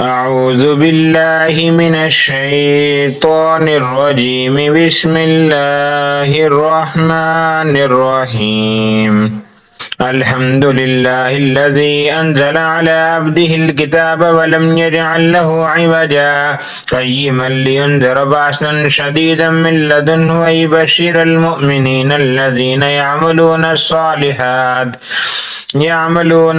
أعوذ بالله من الشيطان الرجيم. بسم الله الرحمن الرحيم. الحمد لله الذي أنزل على عبده الكتاب ولم يجعل له عوجا قيما لينذر بأسا شديدا من لدنه ويبشر المؤمنين الذين يعملون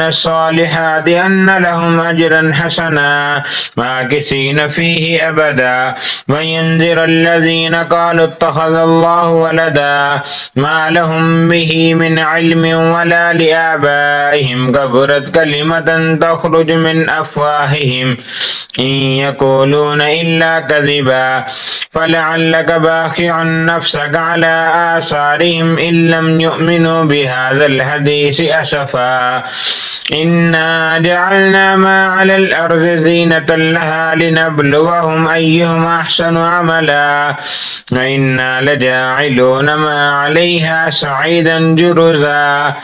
الصالحات أن لهم أجرا حسنا ماكثين فيه أبدا وينذر الذين قالوا اتخذ الله ولدا ما لهم به من علم ولا لآبائهم كبرت كلمة تخرج من أفواههم إن يقولون إلا كذبا فلعلك باخع نفسك على آثارهم إن لم يؤمنوا بهذا الحديث أسفا إنا جعلنا ما على الأرض زينة لها لنبلوهم أيهم أحسن عملا وإنا لجاعلون ما عليها صعيدا جرزا.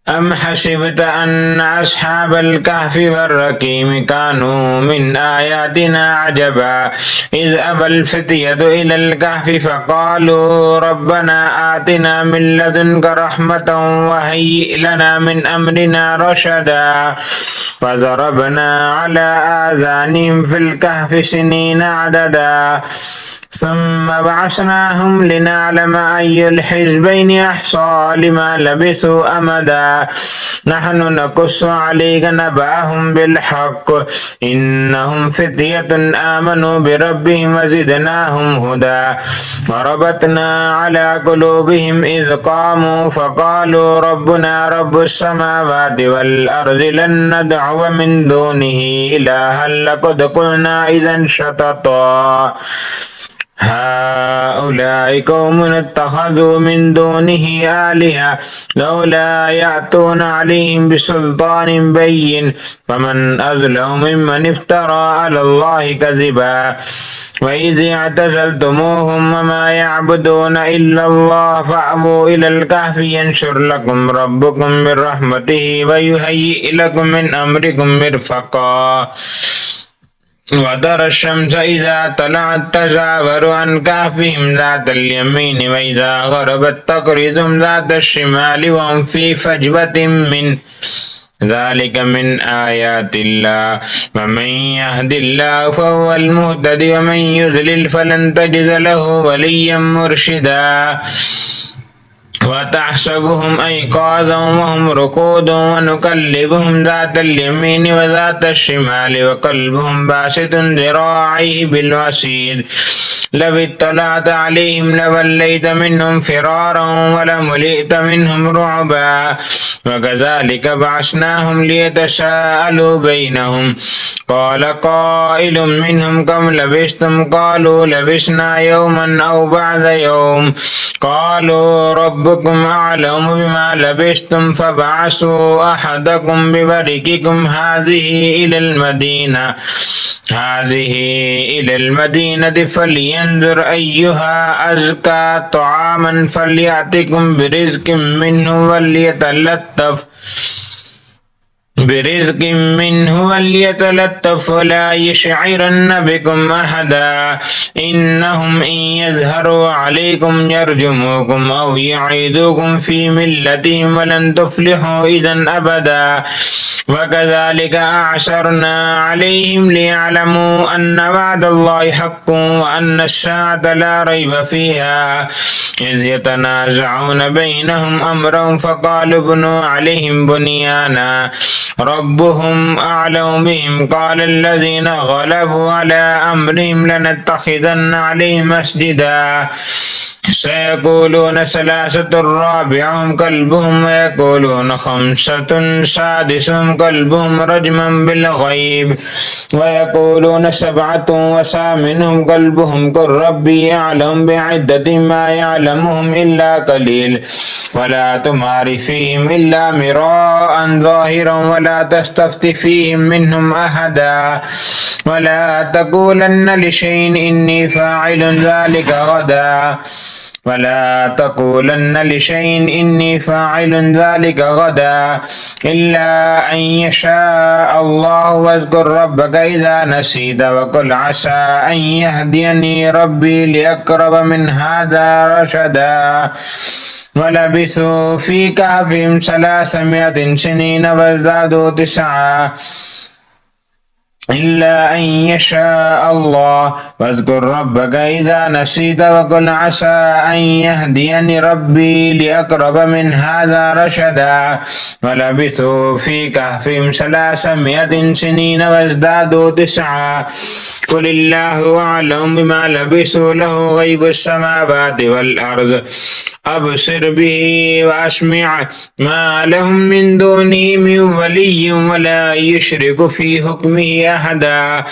أم حسبت أن أصحاب الكهف والرقيم كانوا من آياتنا عجبا إذ أبى الفتية إلى الكهف فقالوا ربنا آتنا من لدنك رحمة وهيئ لنا من أمرنا رشدا فضربنا على آذانهم في الكهف سنين عددا ثم بعثناهم لنعلم أي الحزبين أحصى لما لبثوا أمدا نحن نقص عليك نبأهم بالحق إنهم فتية آمنوا بربهم وزدناهم هدى وربطنا على قلوبهم إذ قاموا فقالوا ربنا رب السماوات والأرض لن ندعو من دونه إلها لقد قلنا إذا شططا هؤلاء قوم اتخذوا من دونه آلهة لولا يأتون عليهم بسلطان بين فمن أظلم ممن افترى على الله كذبا وإذ اعتزلتموهم وما يعبدون إلا الله فأووا إلى الكهف ينشر لكم ربكم من رحمته ويهيئ لكم من أمركم مرفقا وترى الشمس إذا طلعت تزاور عن كهفهم ذات اليمين وإذا غربت تقرضهم ذات الشمال وهم في فجوة من ذلك من آيات الله ومن يهد الله فهو المهتدي ومن يضلل فلن تجد له وليا مرشدا وتحسبهم أيقاظا وهم رقود ونقلبهم ذات اليمين وذات الشمال وقلبهم باسط ذراعيه بالوسيد لو اطلعت عليهم لوليت منهم فرارا ولملئت منهم رعبا وكذلك بعثناهم ليتساءلوا بينهم قال قائل منهم كم لبثتم قالوا لبثنا يوما أو بعض يوم قالوا ربكم أعلم بما لبثتم فابعثوا أحدكم بورقكم هذه إلى المدينة فلينظر أيها أزكى طعاما فليأتكم برزق منه وليتلطف ولا يشعرن بكم أحدا إنهم إن يظهروا عليكم يرجموكم أو يعيدوكم في ملتهم ولن تفلحوا إذا أبدا وكذلك أعثرنا عليهم ليعلموا أن وعد الله حق وأن الساعة لا ريب فيها إذ يتنازعون بينهم أمرهم فقالوا ابنوا عليهم بنيانا ربهم أعلم بهم قال الذين غلبوا على أمرهم لنتخذن عليهم مسجدا سيقولون ثلاثة رابعهم كلبهم ويقولون خمسة سادسهم كلبهم رجما بالغيب ويقولون سبعة وثامنهم كلبهم قل ربي يعلم بعدة ما يعلمهم إلا قليل ولا تمار فيهم إلا مراء ظاهرا ولا تستفت فيهم منهم أحدا ولا تقولن لشيء إني فاعل ذلك غدا ولا تقولن لشيء إني فاعل ذلك غدا إلا أن يشاء الله واذكر ربك إذا نسيت وقل عسى أن يهديني ربي لأقرب من هذا رشدا ولبثوا في كهفهم 300 سنين وازدادوا 9 إلا أن يشاء الله واذكر ربك إذا نسيت وقل عسى أن يهديني ربي لأقرب من هذا رشدا ولبثوا في كهفهم 300 سنين وازدادوا 9 قل الله أعلم بما لبثوا له غيب السماوات والأرض أبصر به وأسمع ما لهم من دونه من ولي ولا يشرك في حكمه أحدا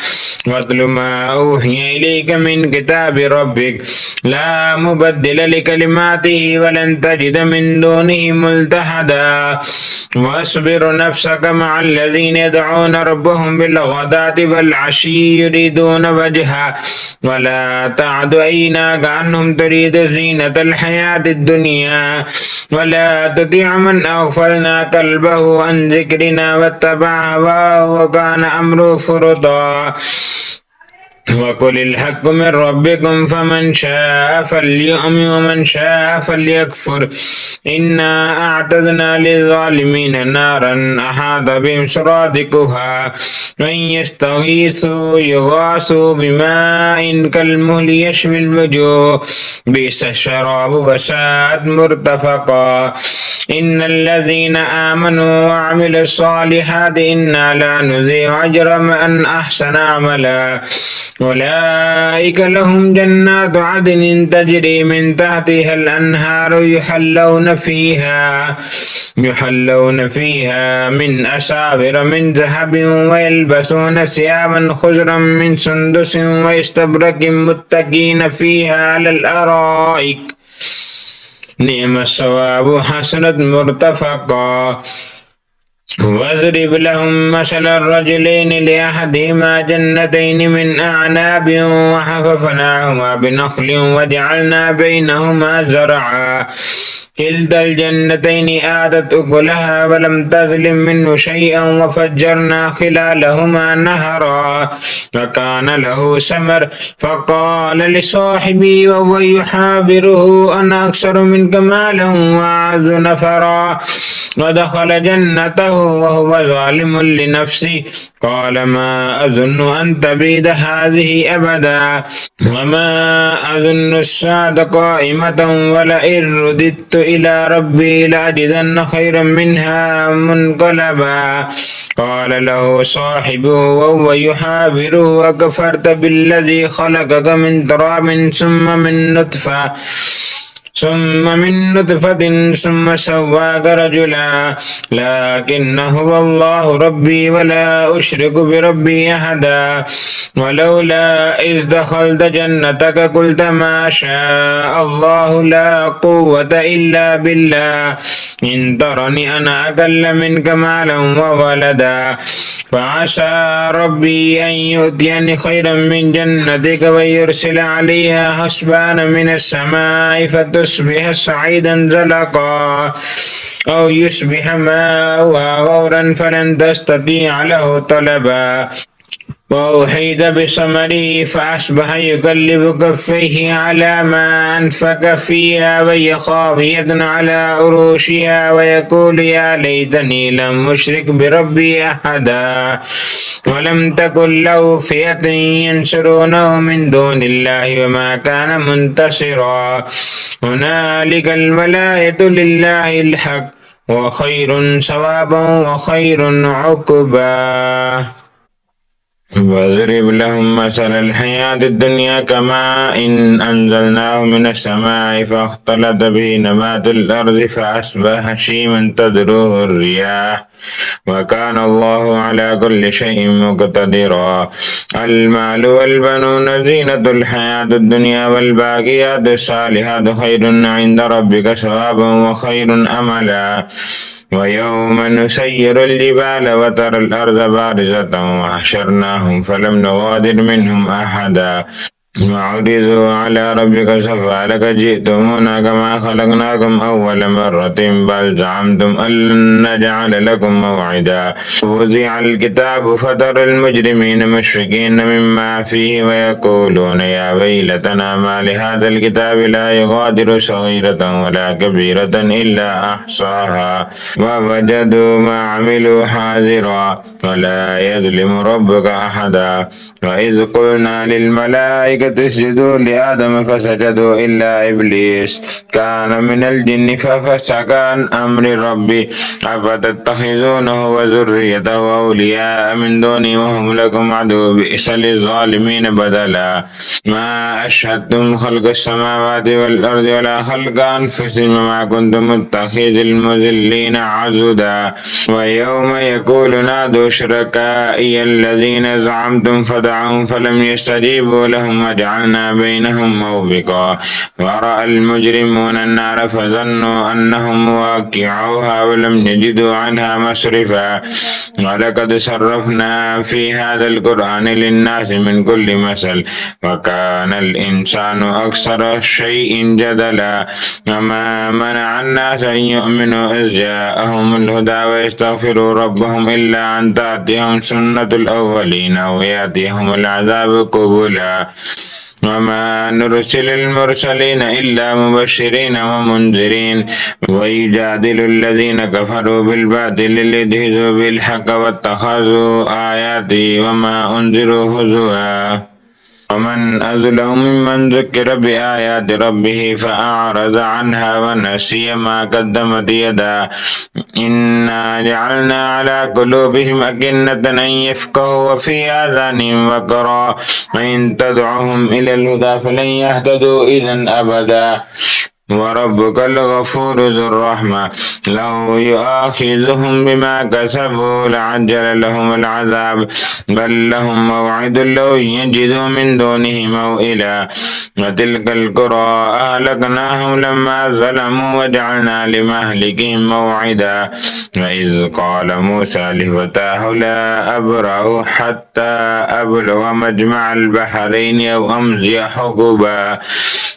واتل ما أوحي إليك من كتاب ربك لا مبدل لكلماته ولن تجد من دونه ملتحدا واصبر نفسك مع الذين يدعون ربهم بالغداة والعشي يريدون وجهه ولا تعد عيناك عنهم تريد زينة الحياة الدنيا ولا تطع من أغفلنا قلبه عن ذكرنا واتبع هواه وكان أمره فرطا وقل الحق من ربكم فمن شاء فليؤمن ومن شاء فليكفر إنا أعتدنا للظالمين نارا أحاط بهم سرادقها وإن يستغيثوا يغاثوا بماء كالمهل يشوي الوجوه بئس الشراب وساءت مرتفقا إن الذين آمنوا وعملوا الصالحات إنا لا نضيع أجر من أحسن عملا أولئك لهم جنات عدن تجري من تحتها الأنهار يحلون فيها من أساور من ذهب ويلبسون ثيابا خضرا من سندس واستبرق متكئين فيها على الأرائك نعم الثواب حسنت مرتفقا واضرب لهم مثل الرجلين لأحدهما جنتين من أعناب وحففناهما بنخل وجعلنا بينهما زرعا كلتا الجنتين آتت أكلها ولم تظلم منه شيئا وفجرنا خلالهما نهرا وكان له ثمر فقال لصاحبه وهو يحاوره أنا أكثر منك مالا وأعز نفرا ودخل جنته وهو ظالم لنفسه قال ما أظن أن تبيد هذه أبدا وما أظن الساعة قائمة ولئن رددت إلى ربي لأجدن خيرا منها منقلبا قال له صاحبه وهو يحاوره أكفرت بالذي خلقك من تراب ثم من نطفة ثم سواك رجلا لكن هو الله ربي ولا أشرك بربي أحدا ولولا إذ دخلت جنتك قلت ما شاء الله لا قوة إلا بالله إن ترني أنا أقل منك مالا وولدا فعسى ربي أن يؤتيني خيرا من جنتك ويرسل عليها حسبانا من السماء فتصبح صعيدا زلقا أو يصبح ماؤها غورا فلن تستطيع له طلبا وأحيط بثمره فأصبح يقلب كفيه على ما أنفق فيها وهي خاوية على عروشها ويقول يا ليتني لم أشرك بربي أحدا ولم تكن له فئة ينصرونه من دون الله وما كان منتصرا هنالك الولاية لله الحق وخير ثوابا وخير عقبا واضرب لهم مثل الحياة الدنيا كماء إن أنزلناه من السماء فاختلط به نبات الأرض فأصبح هشيما تذروه الرياح وكان الله على كل شيء مقتدرا المال والبنون زينة الحياة الدنيا والباقيات الصالحات خير عند ربك ثوابا وخير أملا ويوم نسير الجبال وترى الأرض بارزة وحشرناهم فلم نغادر منهم أحدا وعرضوا على ربك صفا لقد جئتمونا كما خلقناكم أول مرة بل زعمتم أن لن نجعل لكم موعدا ووضع الكتاب فترى المجرمين مشفقين مما فيه ويقولون يا ويلتنا ما لهذا الكتاب لا يغادر صغيرة ولا كبيرة إلا أحصاها ووجدوا ما عملوا حاضرا ولا يظلم ربك أحدا وإذ قلنا للملائكة اسجدوا لآدم فسجدوا إلا إبليس كان من الجن ففسق عن أمر ربي أفتتخذونه وذريته أولياء من دوني وهم لكم عدو بئس للظالمين بدلا ما أشهدتم خلق السماوات والأرض ولا خلق أنفسهم وما كنتم متخذ المذلين عضدا ويوم يقول نادوا شركائي الذين زعمتم فدعوهم فلم يستجيبوا لهم وجعلنا بينهم موبقا ورأى المجرمون النار فظنوا أنهم مواقعوها ولم يجدوا عنها مصرفا ولقد صرفنا في هذا القرآن للناس من كل مثل وكان الإنسان أكثر شيء جدلا وما منع الناس أن يؤمنوا إذ جاءهم الهدى ويستغفروا ربهم إلا أن تأتيهم سنة الأولين أو يأتيهم العذاب قبلا وما نرسل المرسلين إلا مبشرين ومنذرين ويجادل الذين كفروا بالباطل ليدحضوا بالحق واتخذوا آياتي وما أنذروا هزوا ومن أظلم ممن ذكر بآيات ربه فأعرض عنها ونسي ما قدمت يداه إنا جعلنا على قلوبهم أكنة أن يفقهوا وفي آذانهم وقرا وإن تدعهم إلى الهدى فلن يهتدوا إذا أبدا وربك الغفور ذو الرحمة لو يؤاخذهم بما كسبوا لعجل لهم العذاب بل لهم موعد لو يجدوا من دونه موئلا وتلك القرى أهلكناهم لما ظلموا وجعلنا لمهلكهم موعدا وإذ قال موسى لفتاه لا أبرح حتى أبلغ مجمع البحرين أو أمضي حقبا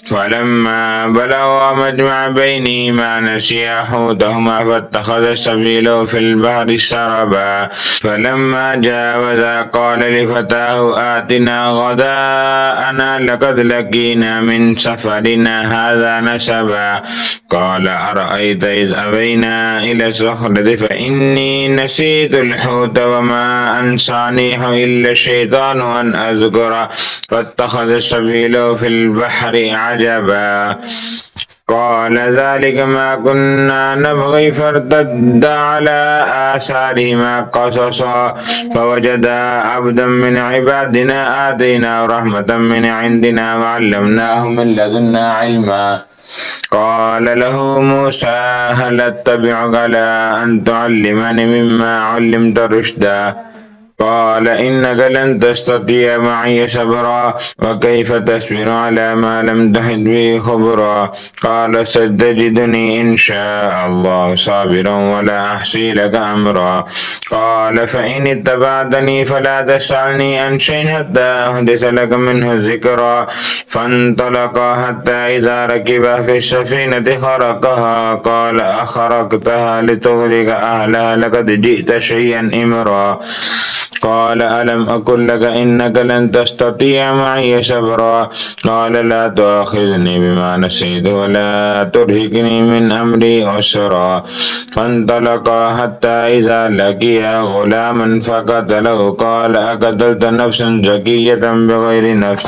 فلما بلغا مجمع بينهما نسيا حوتهما فاتخذ سبيله في البحر سربا فلما جاوزا قال لفتاه آتنا غداءنا لقد لقينا من سفرنا هذا نسبا قال أرأيت إذ أبينا إلى الصخرة فإني نسيت الحوت وما أنسانيه إلا الشيطان أن أذكره فاتخذ سبيله في البحر عجبا قال ذلك ما كنا نبغي فارتد على آثارهما قصصا فوجدا عبدا من عبادنا آتيناه رحمة من عندنا وعلمناه من لدنا علما قال له موسى هل أتبعك على أن تعلمني مما علمت رشدا قال إنك لن تستطيع معي صبرا وكيف تصبر على ما لم تحط به خبرا قال ستجدني إن شاء الله صابرا ولا أحصي لك أمرا قال فإن اتبعتني فلا تسألني عن شيء حتى أحدث لك منه ذكرا فانطلقا حتى إذا ركبا في السفينة خرقها قال أخرقتها لتغرق أهلها لقد جئت شيئا إمرا قال ألم أقل لك إنك لن تستطيع معي صبرا قال لا تؤاخذني بما نسيت ولا ترهقني من أمري عسرا فانطلقا حتى إذا لقيا غلاما فقتله قال أقتلت نفسا زكية بغير نفس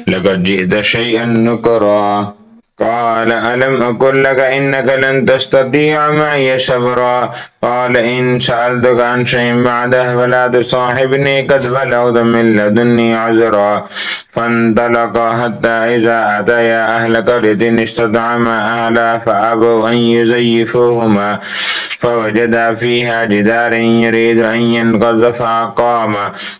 لقد جئت شيئا نكرا قال ألم أقل لك إنك لن تستطيع معي صبرا قال إن سألتك عن شيء بعده فلا تصاحبني قد بلغت من لدني عذرا فانطلقا حتى إذا أتيا أهل قرية استطعما أهلها فأبوا أن يزيفوهما فوجد فيها جدارا يريد أن ينقض فأقام.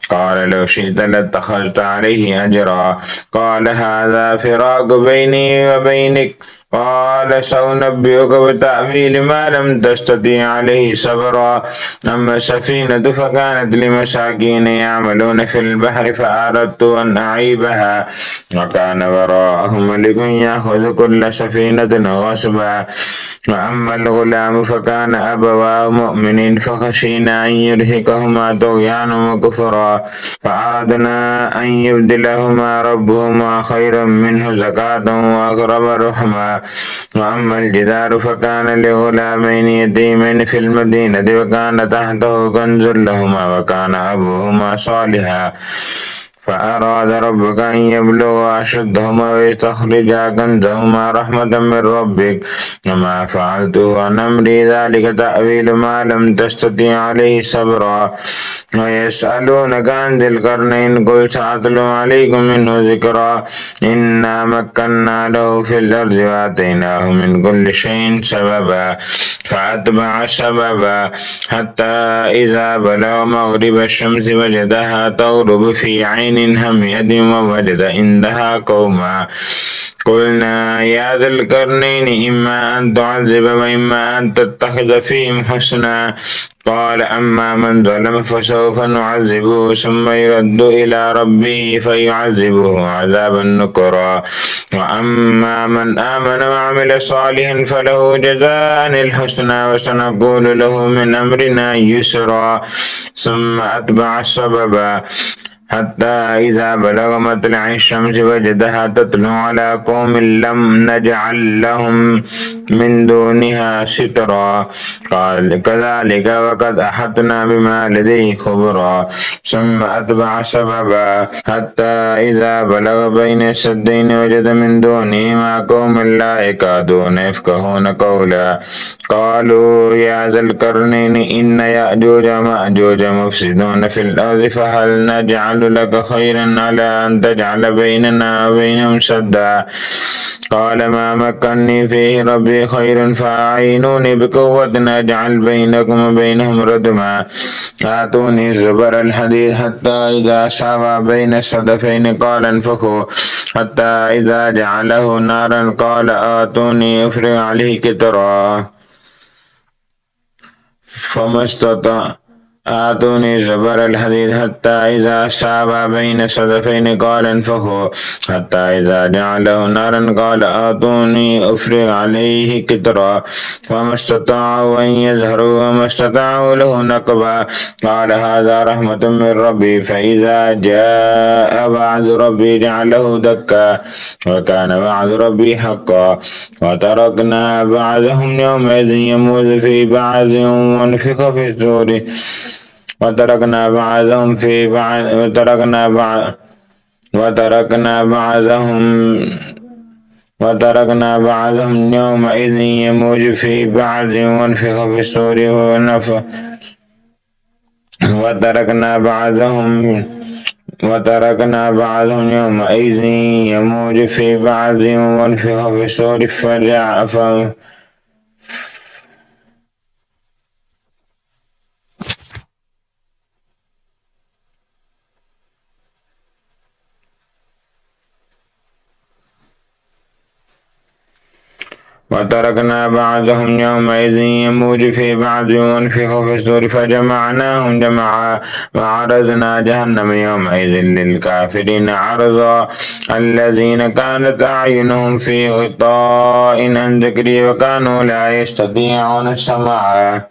قال لو شئت لاتخذت عليه أجرا. قال هذا فراق بيني وبينك. قال سأنبئك بتأويل ما لم تستطيع عليه صبرا. أما السفينة فكانت لمساكين يعملون في البحر فأردت أن أعيبها وكان وراءهم ملك يأخذ كل سفينة غصبا. وأما الغلام فكان أبواه مؤمنين فخشينا أن يرهقهما طغيانا وكفرا فأردنا أن يبدلهما ربهما خيرا منه زكاة وأقرب رحما. وأما الجدار فكان لغلامين يتيمين في المدينة وكان تحته كنز لهما وكان أبوهما صالحا فأراد ربك أن يبلغا أشدهما ويستخرجا كنزهما رحمة من ربك وما فعلته عن أمري ذلك تأويل ما لم تستطيع عليه صبرا. ويسألونك عن ذي القرنين قل سأتلو عليكم منه ذكرا. إنا مكنا له في الأرض وآتيناه من كل شيء سببا فأتبع سببا حتى إذا بلغ مغرب الشمس وجدها تغرب في عين همية ووجد عندها قوما قلنا يا ذا القرنين إما أن تعذب وإما أن تتخذ فيهم حسنا. قال أما من ظلم فسوف نعذبه ثم يرد إلى ربه فيعذبه عذابا نكرا. وأما من آمن وعمل صالحا فله جزاء الحسنى وسنقول له من أمرنا يسرا. ثم أتبع سببا حتى إذا بلغ مطلع الشمس وجدها تطلع على قوم لم نجعل لهم من دونها سترا. قال كذلك وقد أحطنا بما لديه خبرا. ثم أتبع سببا حتى إذا بلغ بين السدين وجد من دونهما قوم لا يكادون يفقهون قولا. قالوا يا ذا القرنين إن يأجوج ومأجوج مفسدون في الأرض فهل نجعل لك خيرا على أن تجعل بيننا وبينهم سدا. قال ما مكني فيه ربي خير فأعينوني بقوة أجعل بينكم وبينهم ردما. آتوني زبر الحديد حتى إذا ساوى بين الصدفين قال انفخوا حتى إذا جعله نارا قال آتوني أفرغ عليه قطرا فما استطاع. آتوني زبر الحديد حتى إذا ساوى بين الصدفين قال انفخوا حتى إذا جعله نارا قال آتوني أفرغ عليه قطرا فما استطاعوا أن يظهروا وما استطاعوا له نقبا. قال هذا رحمة من ربي فإذا جاء وعد ربي جعله دكا وكان وعد ربي حقا. وتركنا بعضهم يومئذ يموت في بعض ونفخ في الصور وتركنا بعضهم في بعض وتركنا بعضهم يومئذ يموج في بعض ونفخ في الصور وتركنا بعضهم يومئذ يموج في بعض ونفخ في الصور وتركنا بعضهم يومئذ يموج في بعض ونفخ في الصور فجمعناهم جمعا وعرضنا جهنم يومئذ للكافرين عرضا. الذين كانت أعينهم في غطاء عن ذكري وكانوا لا يستطيعون سمعا.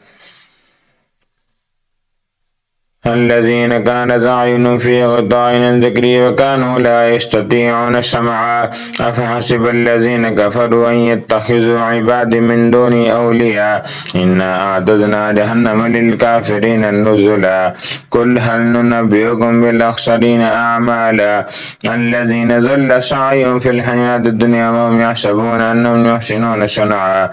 الذين كانت أعينهم في غطاء عن ذكري وكانوا لا يستطيعون سمعا. أفحسب الذين كفروا أن يتخذوا عبادي من دوني أولياء إنا أعتدنا جهنم للكافرين نزلا. قل هل ننبئكم بالأخسرين أعمالا الذين ضل سعيهم في الحياة الدنيا وهم يحسبون أنهم يحسنون صنعا.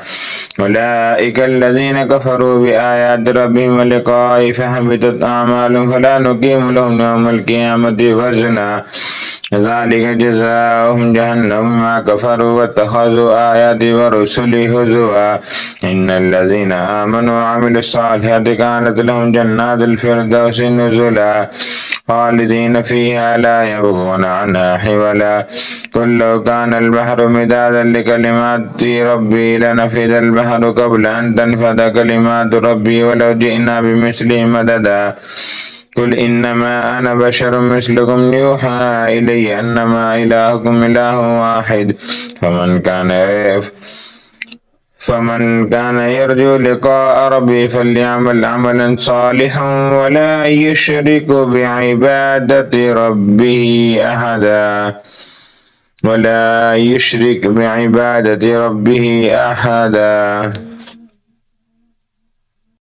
أولئك الذين كفروا بآيات ربهم ولقائه فحبطت أعمالهم فلا نقيم لهم يوم القيامة وزنا. ذلك جزاؤهم جهنم بما كفروا واتخذوا آياتي ورسلي هزوا إن الذين آمنوا وعملوا الصالحات كانت لهم جنات الفردوس نزلا خالدين فيها لا يبغون عنها حولا قل لو كان البحر مدادا لكلمات ربي لنفد البحر قبل أن تنفد كلمات ربي ولو جئنا بمثله مددا قل إنما أنا بشر مثلكم يوحى إلي أنما إلهكم إله واحد فمن كان يرجو لقاء ربي فليعمل عملا صالحا ولا يشرك بعبادة ربه أحدا.